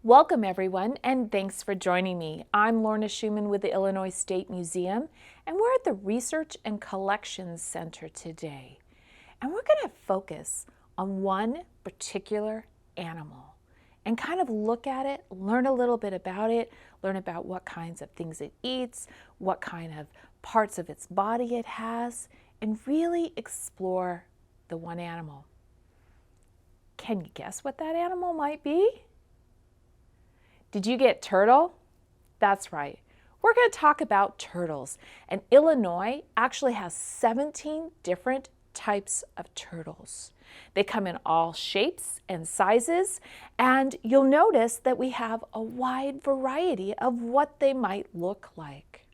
Welcome everyone, and thanks for joining me. I'm Lorna Schumann with the Illinois State Museum, and we're at the Research and Collections Center today. And we're going to focus on one particular animal and kind of look at it, learn a little bit about it, learn about what kinds of things it eats, what kind of parts of its body it has, and really explore the one animal. Can you guess what that animal might be? Did you get turtle? That's right. We're going to talk about turtles. And Illinois actually has 17 different types of turtles. They come in all shapes and sizes, and you'll notice that we have a wide variety of what they might look like.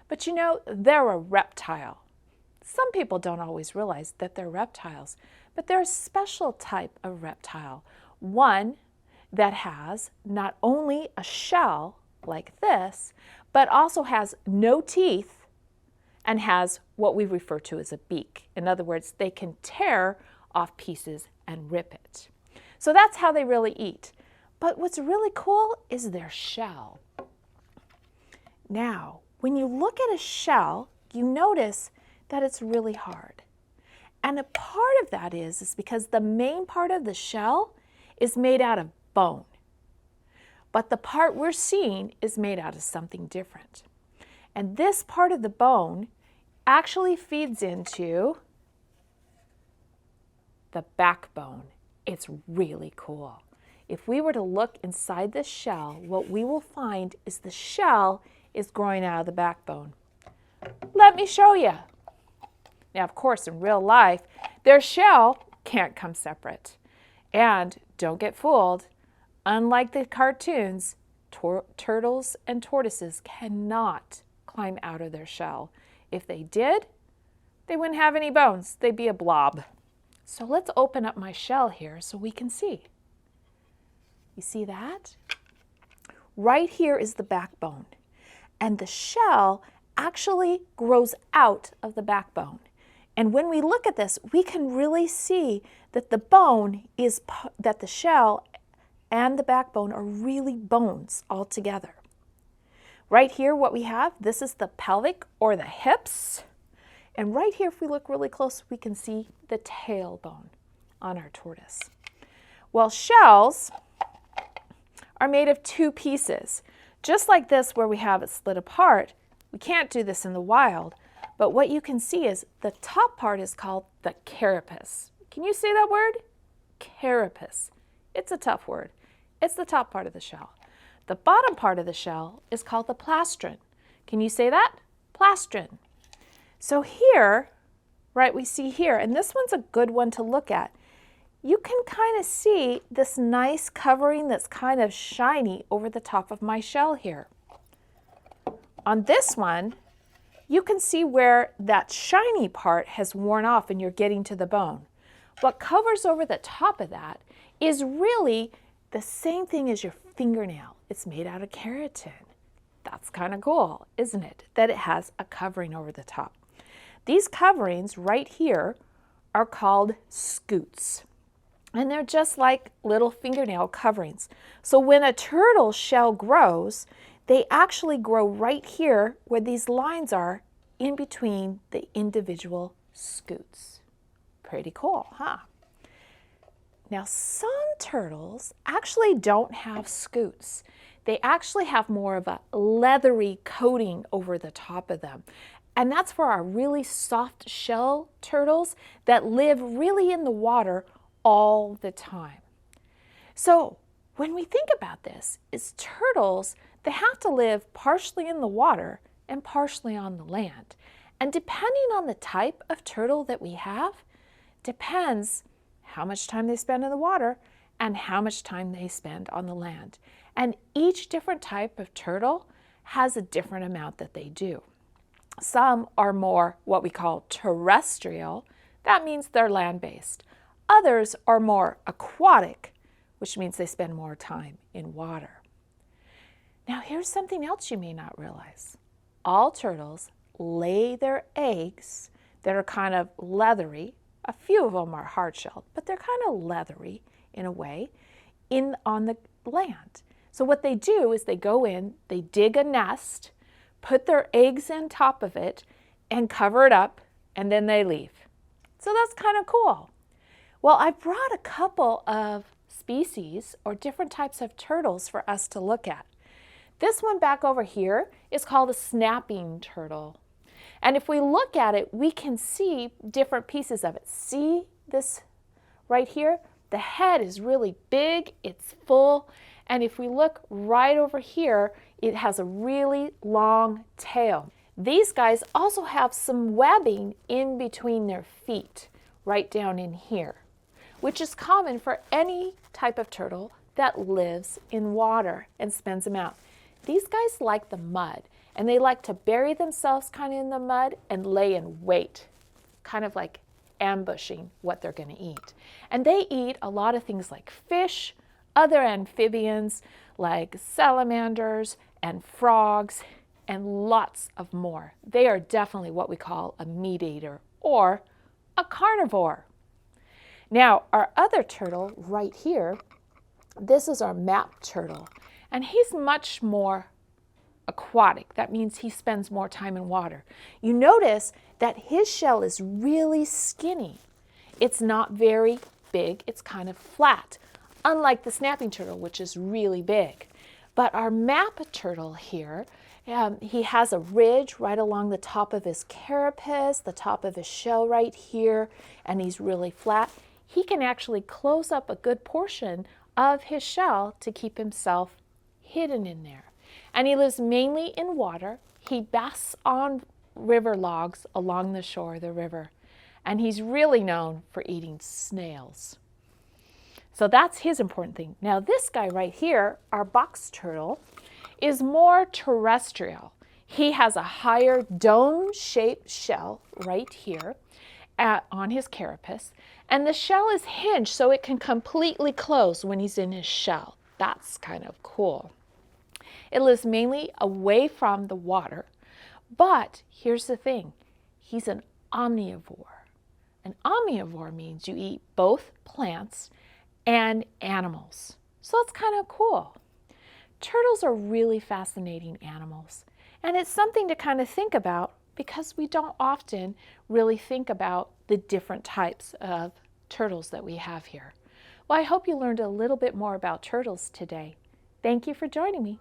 But you know, they're a reptile. Some people don't always realize that they're reptiles, but they're a special type of reptile. One that has not only a shell like this, but also has no teeth and has what we refer to as a beak. In other words, they can tear off pieces and rip it. So that's how they really eat. But what's really cool is their shell. Now, when you look at a shell, you notice that it's really hard. And a part of that is because the main part of the shell is made out of bone. But the part we're seeing is made out of something different. And this part of the bone actually feeds into the backbone. It's really cool. If we were to look inside this shell, what we will find is the shell is growing out of the backbone. Let me show you. Now, of course, in real life, their shell can't come separate. And don't get fooled. Unlike the cartoons, turtles and tortoises cannot climb out of their shell. If they did, they wouldn't have any bones. They'd be a blob. So let's open up my shell here so we can see. You see that? Right here is the backbone. And the shell actually grows out of the backbone. And when we look at this, we can really see that the shell and the backbone are really bones all together. Right here, what we have, this is the pelvic or the hips. And right here, if we look really close, we can see the tailbone on our tortoise. Well, shells are made of two pieces. Just like this, where we have it split apart, we can't do this in the wild, but what you can see is the top part is called the carapace. Can you say that word? Carapace. It's a tough word. It's the top part of the shell. The bottom part of the shell is called the plastron. Can you say that? Plastron. So here, right, we see here, and this one's a good one to look at. You can kind of see this nice covering that's kind of shiny over the top of my shell here. On this one, you can see where that shiny part has worn off and you're getting to the bone. What covers over the top of that is really the same thing as your fingernail. It's made out of keratin. That's kind of cool, isn't it? That it has a covering over the top. These coverings right here are called scutes. And they're just like little fingernail coverings. So when a turtle shell grows, they actually grow right here where these lines are in between the individual scutes. Pretty cool, huh? Now, some turtles actually don't have scutes. They actually have more of a leathery coating over the top of them. And that's for our really soft shell turtles that live really in the water all the time. So when we think about this, is turtles, they have to live partially in the water and partially on the land. And depending on the type of turtle that we have, depends how much time they spend in the water and how much time they spend on the land. And each different type of turtle has a different amount that they do. Some are more what we call terrestrial. That means they're land-based. Others are more aquatic, which means they spend more time in water. Now here's something else you may not realize. all turtles lay their eggs that are kind of leathery. A few of them are hard-shelled, but they're kind of leathery in a way on the land. So what they do is they go in, they dig a nest, put their eggs on top of it, and cover it up, and then they leave. So that's kind of cool. Well, I brought a couple of species or different types of turtles for us to look at. This one back over here is called a snapping turtle. And if we look at it, we can see different pieces of it. See this right here? The head is really big, it's full, and if we look right over here, it has a really long tail. These guys also have some webbing in between their feet, right down in here, which is common for any type of turtle that lives in water and spends them out. These guys like the mud, and they like to bury themselves kind of in the mud and lay in wait, kind of like ambushing what they're going to eat. And they eat a lot of things like fish, other amphibians like salamanders and frogs, and lots of more. They are definitely what we call a meat eater or a carnivore. Now, our other turtle right here, this is our map turtle, and he's much more aquatic. That means he spends more time in water. You notice that his shell is really skinny. It's not very big, it's kind of flat, unlike the snapping turtle, which is really big. But our map turtle here, he has a ridge right along the top of his carapace, the top of his shell right here, and he's really flat. He can actually close up a good portion of his shell to keep himself hidden in there. And he lives mainly in water. He basks on river logs along the shore of the river. And he's really known for eating snails. So that's his important thing. Now this guy right here, our box turtle, is more terrestrial. He has a higher dome-shaped shell right here on his carapace. And the shell is hinged so it can completely close when he's in his shell. That's kind of cool. It lives mainly away from the water, but here's the thing, he's an omnivore. An omnivore means you eat both plants and animals. So it's kind of cool. Turtles are really fascinating animals, and it's something to kind of think about because we don't often really think about the different types of turtles that we have here. Well, I hope you learned a little bit more about turtles today. Thank you for joining me.